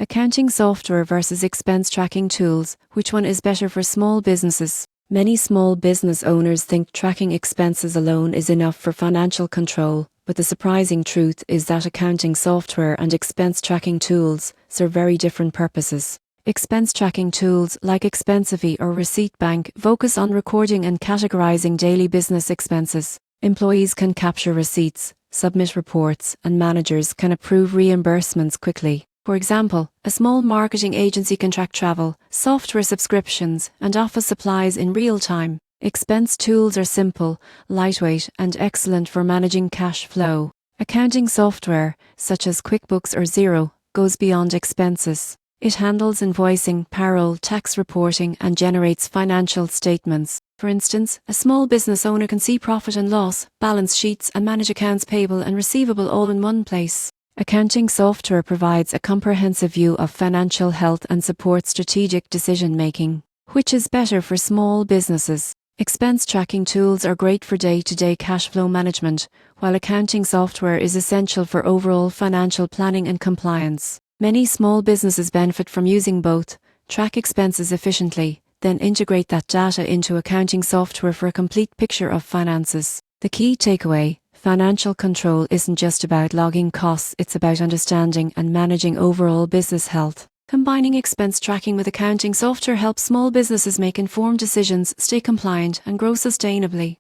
Accounting software versus expense tracking tools. Which one is better for small businesses? Many small business owners think tracking expenses alone is enough for financial control, but the surprising truth is that accounting software and expense tracking tools serve very different purposes. Expense tracking tools like Expensify or Receipt Bank focus on recording and categorizing daily business expenses. Employees can capture receipts, submit reports, and managers can approve reimbursements quickly. For example, a small marketing agency can track travel, software subscriptions, and office supplies in real time. Expense tools are simple, lightweight, and excellent for managing cash flow. Accounting software, such as QuickBooks or Xero, goes beyond expenses. It handles invoicing, payroll, tax reporting, and generates financial statements. For instance, a small business owner can see profit and loss, balance sheets, and manage accounts payable and receivable all in one place. Accounting software provides a comprehensive view of financial health and supports strategic decision-making. Which is better for small businesses? Expense tracking tools are great for day-to-day cash flow management, while accounting software is essential for overall financial planning and compliance. Many small businesses benefit from using both. Track expenses efficiently, then integrate that data into accounting software for a complete picture of finances. The key takeaway: financial control isn't just about logging costs, it's about understanding and managing overall business health. Combining expense tracking with accounting software helps small businesses make informed decisions, stay compliant, and grow sustainably.